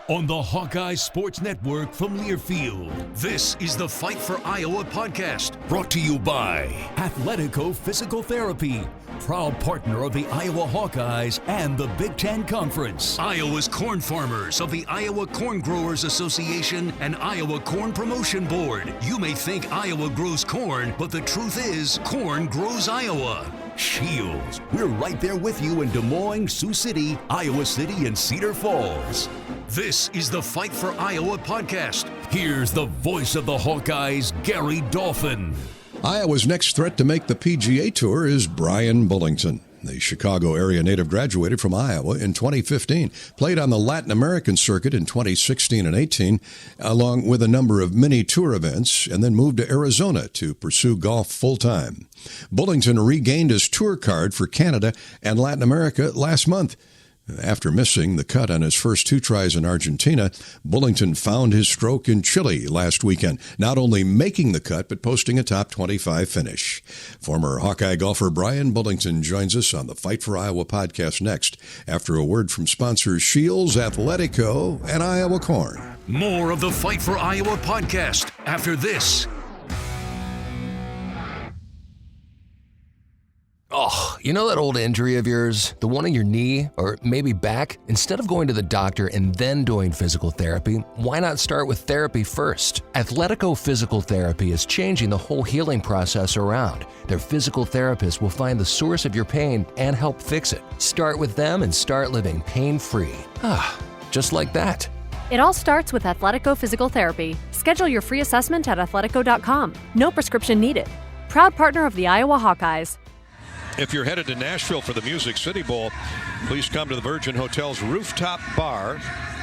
On the Hawkeye Sports Network from Learfield, this is the Fight for Iowa podcast, brought to you by Athletico Physical Therapy, proud partner of the Iowa Hawkeyes and the Big Ten Conference. Iowa's corn farmers of the Iowa Corn Growers Association and Iowa Corn Promotion Board. You may think Iowa grows corn, but the truth is, corn grows Iowa. Shields, we're right there with you in Des Moines, Sioux City, Iowa City, and Cedar Falls. This is the Fight for Iowa podcast. Here's the voice of the Hawkeyes, Gary Dolphin. Iowa's next threat to make the PGA Tour is Brian Bullington. The Chicago area native graduated from Iowa in 2015, played on the Latin American circuit in 2016 and 18, along with a number of mini tour events, and then moved to Arizona to pursue golf full-time. Bullington regained his tour card for Canada and Latin America last month. After missing the cut on his first two tries in Argentina, Bullington found his stroke in Chile last weekend, not only making the cut, but posting a top 25 finish. Former Hawkeye golfer Brian Bullington joins us on the Fight for Iowa podcast next, after a word from sponsors Shields, Athletico, and Iowa Corn. More of the Fight for Iowa podcast after this. Oh, you know that old injury of yours? The one in your knee or maybe back? Instead of going to the doctor and then doing physical therapy, why not start with therapy first? Athletico Physical Therapy is changing the whole healing process around. Their physical therapist will find the source of your pain and help fix it. Start with them and start living pain-free. Just like that. It all starts with Athletico Physical Therapy. Schedule your free assessment at athletico.com. No prescription needed. Proud partner of the Iowa Hawkeyes. If you're headed to Nashville for the Music City Bowl, please come to the Virgin Hotel's rooftop bar,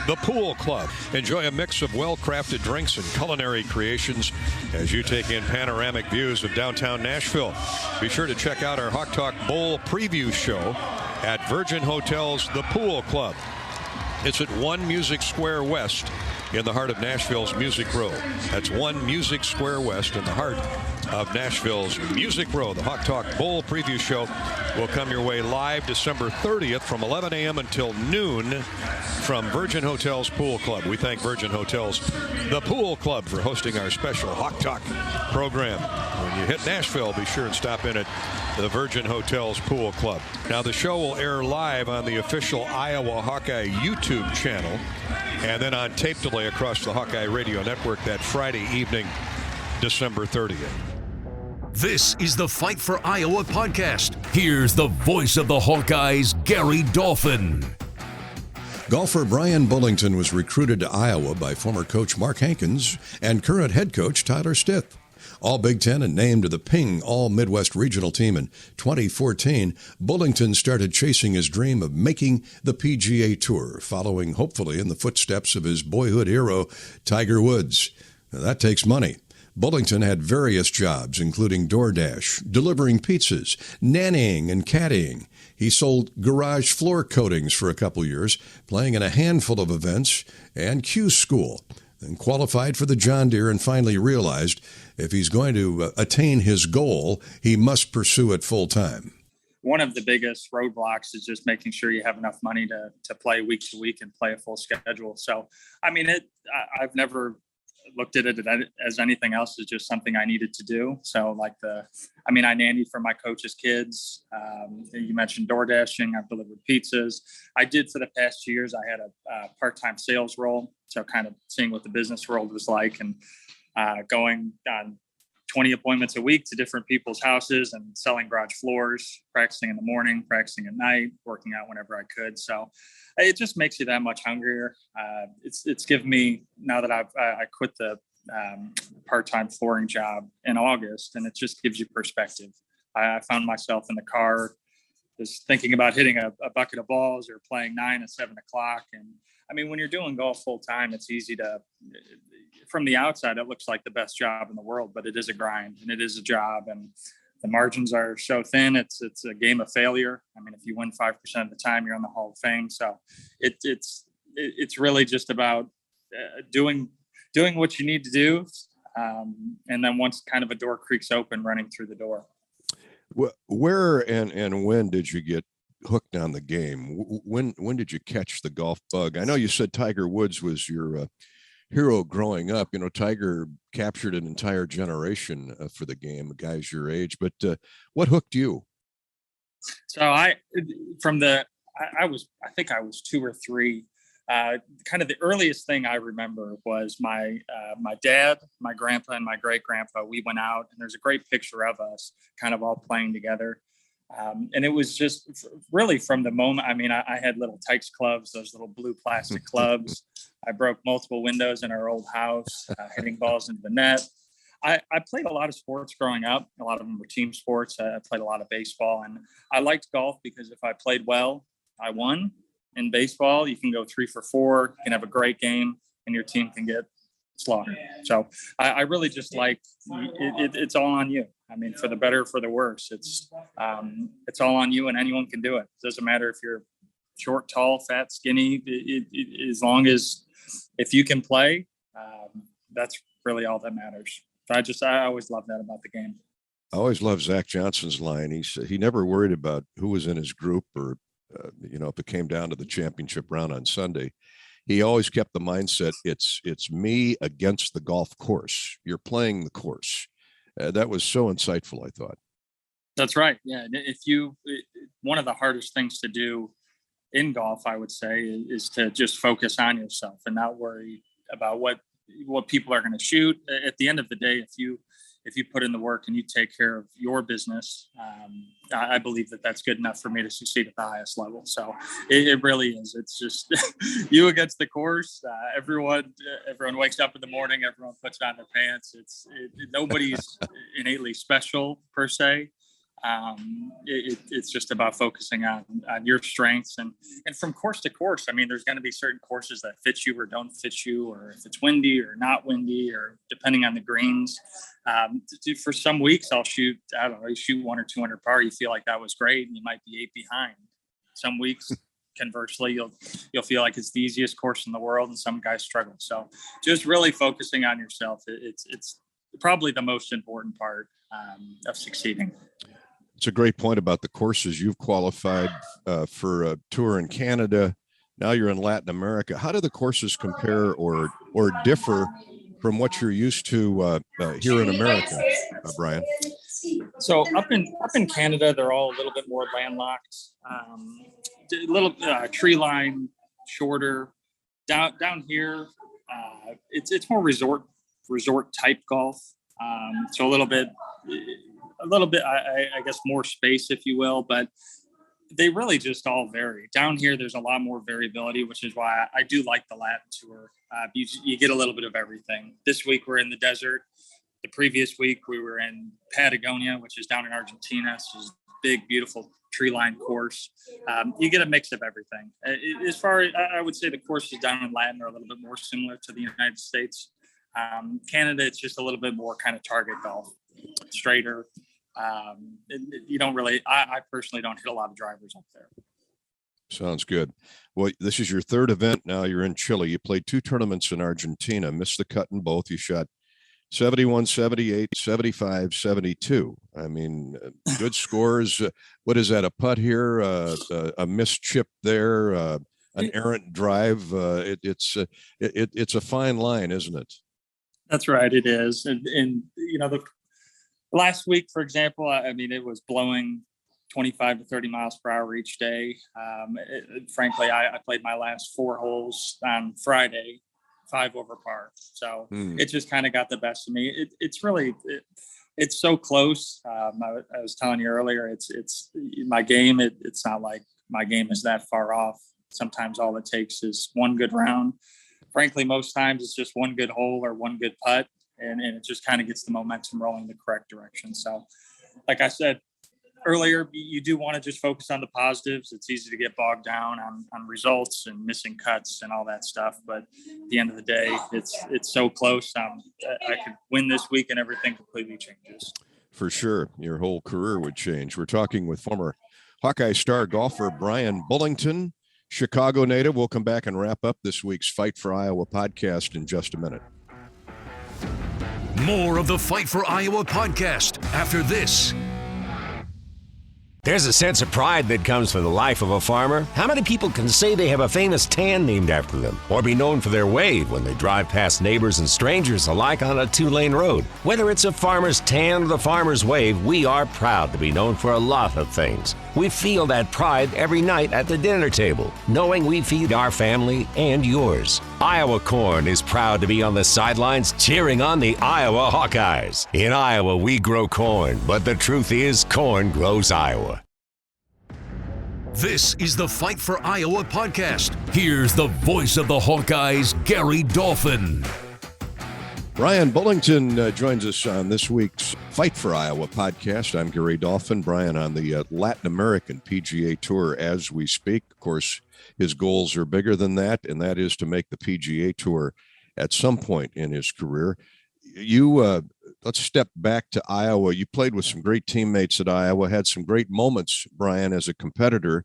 The Pool Club. Enjoy a mix of well-crafted drinks and culinary creations as you take in panoramic views of downtown Nashville. Be sure to check out our Hawk Talk Bowl preview show at Virgin Hotel's The Pool Club. It's at 1 Music Square West in the heart of Nashville's Music Row. That's 1 Music Square West in the heart of Nashville's Music Row. The Hawk Talk Bowl preview show will come your way live December 30th from 11 a.m. until noon from Virgin Hotels Pool Club. We thank Virgin Hotels, the Pool Club, for hosting our special Hawk Talk program. When you hit Nashville, be sure and stop in at the Virgin Hotels Pool Club. Now, the show will air live on the official Iowa Hawkeye YouTube channel and then on tape delay across the Hawkeye Radio Network that Friday evening, December 30th. This is the Fight for Iowa podcast. Here's the voice of the Hawkeyes, Gary Dolphin. Golfer Brian Bullington was recruited to Iowa by former coach Mark Hankins and current head coach Tyler Stith. All Big Ten and named to the Ping All-Midwest Regional Team in 2014, Bullington started chasing his dream of making the PGA Tour, following hopefully in the footsteps of his boyhood hero, Tiger Woods. Now, that takes money. Bullington had various jobs, including DoorDash, delivering pizzas, nannying, and caddying. He sold garage floor coatings for a couple years, playing in a handful of events and Q School, then qualified for the John Deere and finally realized if he's going to attain his goal, he must pursue it full time. One of the biggest roadblocks is just making sure you have enough money to play week to week and play a full schedule. So, I mean, I've never looked at it as anything else. Is just something I needed to do. So I nannied for my coach's kids. You mentioned door dashing. I've delivered pizzas. I did for the past 2 years. I had a part-time sales role. So kind of seeing what the business world was like and going on 20 appointments a week to different people's houses and selling garage floors, practicing in the morning, practicing at night, working out whenever I could. So it just makes you that much hungrier. It's given me, now that I quit the part-time flooring job in August, and it just gives you perspective. I found myself in the car just thinking about hitting a bucket of balls or playing 9 at 7 o'clock. And I mean, when you're doing golf full time, it's easy to, from the outside, it looks like the best job in the world, but it is a grind and it is a job, and the margins are so thin. It's a game of failure. I mean, if you win 5% of the time, you're in the Hall of Fame. So it's really just about doing what you need to do. And then once kind of a door creaks open, running through the door. Where and when did you get hooked on the game? When did you catch the golf bug? I know you said Tiger Woods was your hero growing up. You know, Tiger captured an entire generation for the game, guys your age. But what hooked you? So I think I was 2 or 3. Kind of the earliest thing I remember was my dad, my grandpa, and my great grandpa. We went out, and there's a great picture of us kind of all playing together. And it was just really from the moment. I mean, I had little Tykes clubs, those little blue plastic clubs. I broke multiple windows in our old house, hitting balls into the net. I played a lot of sports growing up. A lot of them were team sports. I played a lot of baseball, and I liked golf because if I played well, I won. In baseball, you can go 3 for 4, you can have a great game, and your team can get slaughtered. So I really just like it's all on you. I mean, for the better, for the worse, it's all on you, and anyone can do it. It doesn't matter if you're short, tall, fat, skinny. As long as if you can play, that's really all that matters. I always love that about the game. I always love Zach Johnson's line. He never worried about who was in his group or if it came down to the championship round on Sunday. He always kept the mindset, it's me against the golf course. You're playing the course. That was so insightful, I thought. That's right. Yeah. One of the hardest things to do in golf, I would say, is to just focus on yourself and not worry about what people are going to shoot. At the end of the day, if you put in the work and you take care of your business, I believe that's good enough for me to succeed at the highest level. So it really is. It's just you against the course. Everyone wakes up in the morning. Everyone puts on their pants. Nobody's innately special per se. It's just about focusing on your strengths and from course to course. I mean, there's going to be certain courses that fit you or don't fit you, or if it's windy or not windy, or depending on the greens. For some weeks, I'll shoot 1 or 2 under par. You feel like that was great, and you might be 8 behind. Some weeks, conversely, you'll feel like it's the easiest course in the world, and some guys struggle. So, just really focusing on yourself. It's probably the most important part of succeeding. It's a great point about the courses. You've qualified for a tour in Canada. Now you're in Latin America. How do the courses compare or differ from what you're used to here in America, Brian? So up in Canada, they're all a little bit more landlocked, a little tree line, shorter. Down here, it's more resort type golf. So a little bit, I guess, more space, if you will, but they really just all vary. Down here, there's a lot more variability, which is why I do like the Latin tour. You get a little bit of everything. This week, we're in the desert. The previous week, we were in Patagonia, which is down in Argentina. So it's a big, beautiful tree-lined course. You get a mix of everything. As far as I would say, the courses down in Latin are a little bit more similar to the United States. Canada, it's just a little bit more kind of target golf, straighter. You don't really, I personally don't hit a lot of drivers up there. Sounds good. Well, this is your third event. Now you're in Chile. You played 2 tournaments in Argentina, missed the cut in both. You shot 71, 78, 75, 72. I mean, good scores. What is that? A putt here, a missed chip there, an errant drive. It's a fine line, isn't it? That's right. It is. And the last week, for example, I mean, it was blowing 25 to 30 miles per hour each day. Frankly, I played my last 4 holes on Friday, 5 over par. So it just kind of got the best of me. It's so close. I was telling you earlier, it's my game. It's not like my game is that far off. Sometimes all it takes is one good round. Frankly, most times it's just one good hole or one good putt, and it just kind of gets the momentum rolling in the correct direction. So, like I said earlier, you do want to just focus on the positives. It's easy to get bogged down on results and missing cuts and all that stuff. But at the end of the day, it's so close. I could win this week and everything completely changes. For sure. Your whole career would change. We're talking with former Hawkeye star golfer Brian Bullington, Chicago native. We'll come back and wrap up this week's Fight for Iowa podcast in just a minute. More of the Fight for Iowa podcast after this. There's a sense of pride that comes from the life of a farmer. How many people can say they have a famous tan named after them, or be known for their wave when they drive past neighbors and strangers alike on a 2-lane road? Whether it's a farmer's tan or the farmer's wave, we are proud to be known for a lot of things. We feel that pride every night at the dinner table, knowing we feed our family and yours. Iowa Corn is proud to be on the sidelines cheering on the Iowa Hawkeyes. In Iowa, we grow corn, but the truth is, corn grows Iowa. This is the Fight for Iowa podcast. Here's the voice of the Hawkeyes, Gary Dolphin. Brian Bullington joins us on this week's Fight for Iowa podcast. I'm Gary Dolphin. Brian on the Latin American PGA Tour as we speak. Of course, his goals are bigger than that, and that is to make the PGA Tour at some point in his career. Let's step back to Iowa. You played with some great teammates at Iowa, had some great moments, Brian, as a competitor.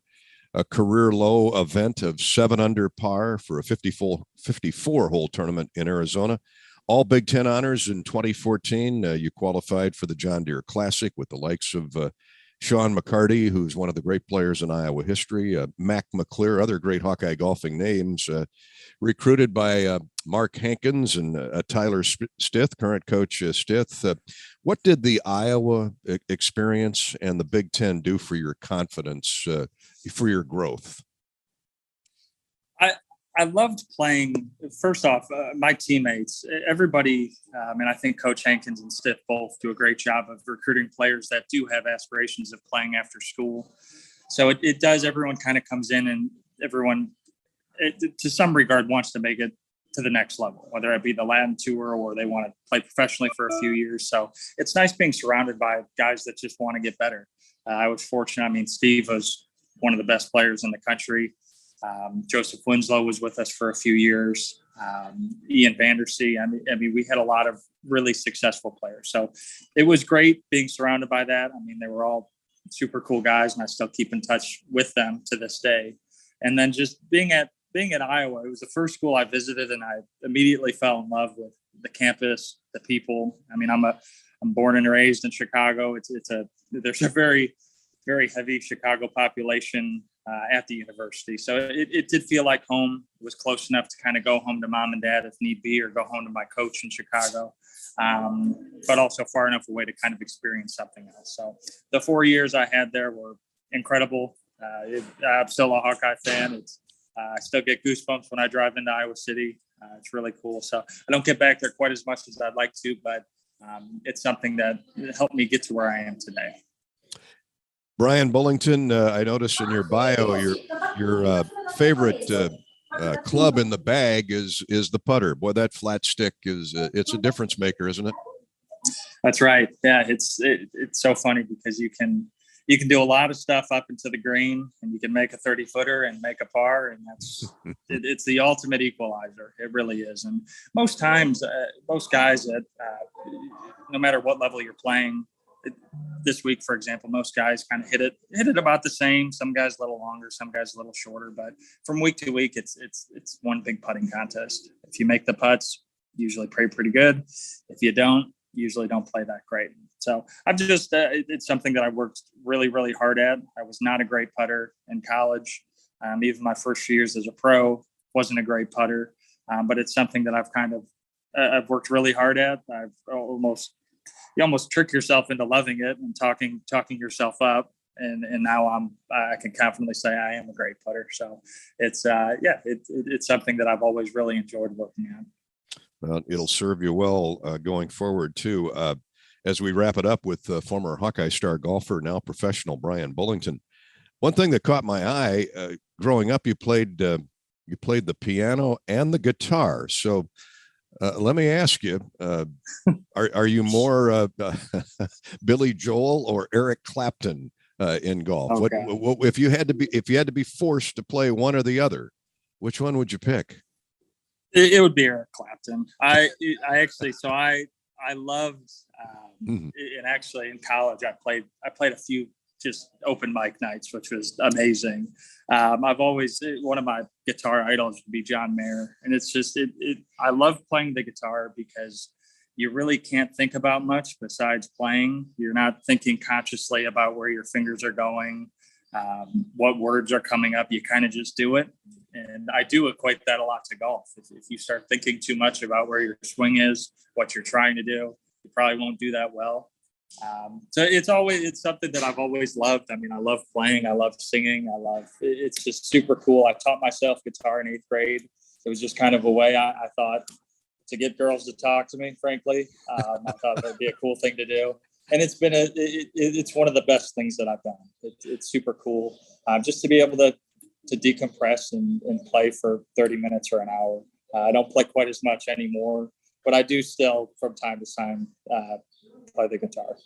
A career low event of 7 under par for a 54-hole tournament in Arizona. All Big Ten honors in 2014. You qualified for the John Deere Classic with the likes of Sean McCarty, who's one of the great players in Iowa history, Mac McClure, other great Hawkeye golfing names, recruited by Mark Hankins and Tyler Stith, current coach Stith. What did the Iowa experience and the Big Ten do for your confidence, for your growth? I loved playing. First off, my teammates, everybody, and I think Coach Hankins and Stith both do a great job of recruiting players that do have aspirations of playing after school. So it does, everyone kind of comes in and everyone, to some regard, wants to make it to the next level, whether it be the Latin Tour or they want to play professionally for a few years. So it's nice being surrounded by guys that just want to get better. I was fortunate. I mean, Steve was one of the best players in the country. Joseph Winslow was with us for a few years. Ian Vandersea. I mean, we had a lot of really successful players. So it was great being surrounded by that. I mean, they were all super cool guys, and I still keep in touch with them to this day. And then just being at Iowa, it was the first school I visited, and I immediately fell in love with the campus, the people. I mean, I'm born and raised in Chicago. There's a very, very heavy Chicago population at the university. So it did feel like home. It was close enough to kind of go home to mom and dad if need be, or go home to my coach in Chicago, but also far enough away to kind of experience something else. So the 4 years I had there were incredible. I'm still a Hawkeye fan. I still get goosebumps when I drive into Iowa City. It's really cool. So I don't get back there quite as much as I'd like to, but it's something that helped me get to where I am today. Brian Bullington, I noticed in your bio, your favorite club in the bag is the putter. Boy, that flat stick it's a difference maker, isn't it? That's right. Yeah, it's so funny because you can do a lot of stuff up into the green, and you can make a 30-footer and make a par, and it's the ultimate equalizer. It really is. And most times, most guys no matter what level you're playing. This week, for example, most guys kind of hit it about the same. Some guys a little longer, some guys a little shorter. But from week to week, it's one big putting contest. If you make the putts, usually play pretty good. If you don't, usually don't play that great. So I've just it's something that I worked really, really hard at. I was not a great putter in college. Even my first few years as a pro, wasn't a great putter. But it's something that I've worked really hard at. You almost trick yourself into loving it and talking yourself up. And now I can confidently say I am a great putter. So it's something that I've always really enjoyed working on. Well, it'll serve you well going forward too. As we wrap it up with former Hawkeye star golfer, now professional Brian Bullington. One thing that caught my eye growing up, you played the piano and the guitar. So let me ask you, are you more Billy Joel or Eric Clapton in golf? Okay. What if you had to be forced to play one or the other, which one would you pick? It would be Eric Clapton. I loved, and actually in college I played a few just open mic nights, which was amazing. I've always, one of my guitar idols would be John Mayer. And it's just, I love playing the guitar because you really can't think about much besides playing. You're not thinking consciously about where your fingers are going, what words are coming up. You kind of just do it. And I do equate that a lot to golf. If you start thinking too much about where your swing is, what you're trying to do, you probably won't do that well. So it's something that I've always loved. I mean, I love playing. I love singing. It's just super cool. I taught myself guitar in 8th grade. It was just kind of a way I thought to get girls to talk to me, frankly. I thought that'd be a cool thing to do. And it's been it's one of the best things that I've done. It's super cool. Just to be able to decompress and play for 30 minutes or an hour. I don't play quite as much anymore, but I do still from time to time play the guitar.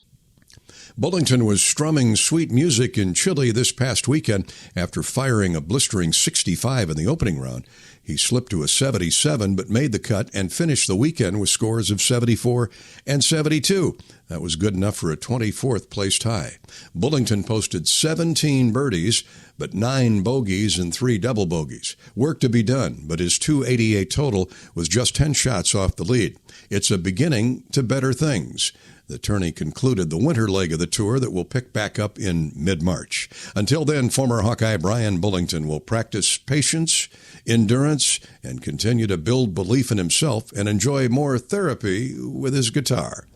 Bullington was strumming sweet music in Chile this past weekend after firing a blistering 65 in the opening round. He slipped to a 77 but made the cut and finished the weekend with scores of 74 and 72. That was good enough for a 24th place tie. Bullington posted 17 birdies but 9 bogeys and 3 double bogeys. Work to be done, but his 288 total was just 10 shots off the lead. It's a beginning to better things. The tourney concluded the winter leg of the tour that will pick back up in mid-March. Until then, former Hawkeye Brian Bullington will practice patience, endurance, and continue to build belief in himself and enjoy more therapy with his guitar.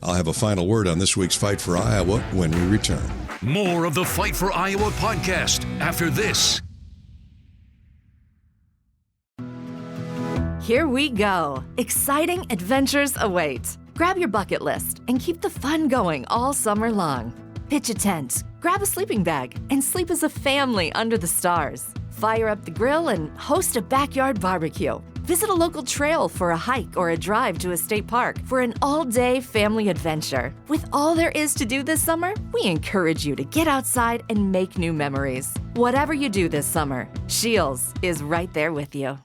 I'll have a final word on this week's Fight for Iowa when we return. More of the Fight for Iowa podcast after this. Here we go. Exciting adventures await. Grab your bucket list and keep the fun going all summer long. Pitch a tent, grab a sleeping bag, and sleep as a family under the stars. Fire up the grill and host a backyard barbecue. Visit a local trail for a hike or a drive to a state park for an all-day family adventure. With all there is to do this summer, we encourage you to get outside and make new memories. Whatever you do this summer, Shields is right there with you.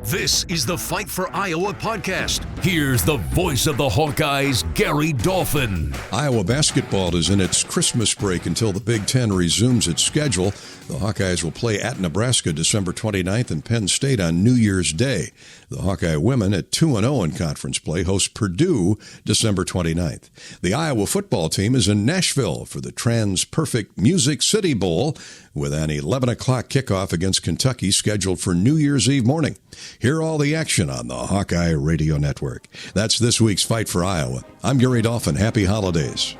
This is the Fight for Iowa podcast. Here's the voice of the Hawkeyes, Gary Dolphin. Iowa basketball is in its Christmas break until the Big Ten resumes its schedule. The Hawkeyes will play at Nebraska December 29th and Penn State on New Year's Day. The Hawkeye women at 2-0 in conference play host Purdue December 29th. The Iowa football team is in Nashville for the Trans-Perfect Music City Bowl with an 11 o'clock kickoff against Kentucky scheduled for New Year's Eve morning. Hear all the action on the Hawkeye Radio Network. That's this week's Fight for Iowa. I'm Gary Dolphin. Happy holidays.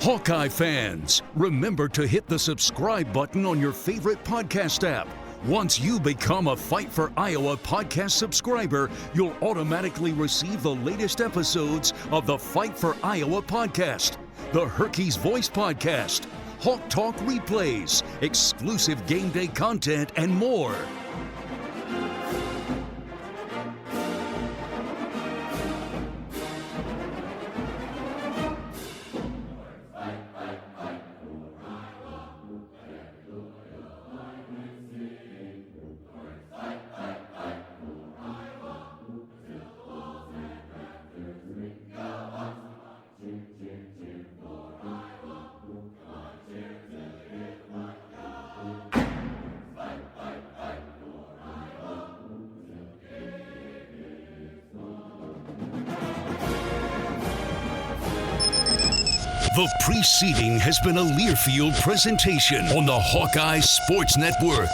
Hawkeye fans, remember to hit the subscribe button on your favorite podcast app. Once you become a Fight for Iowa podcast subscriber, you'll automatically receive the latest episodes of the Fight for Iowa podcast, the Hawkeyes Voice podcast, Hawk Talk replays, exclusive game day content, and more. The preceding has been a Learfield presentation on the Hawkeye Sports Network.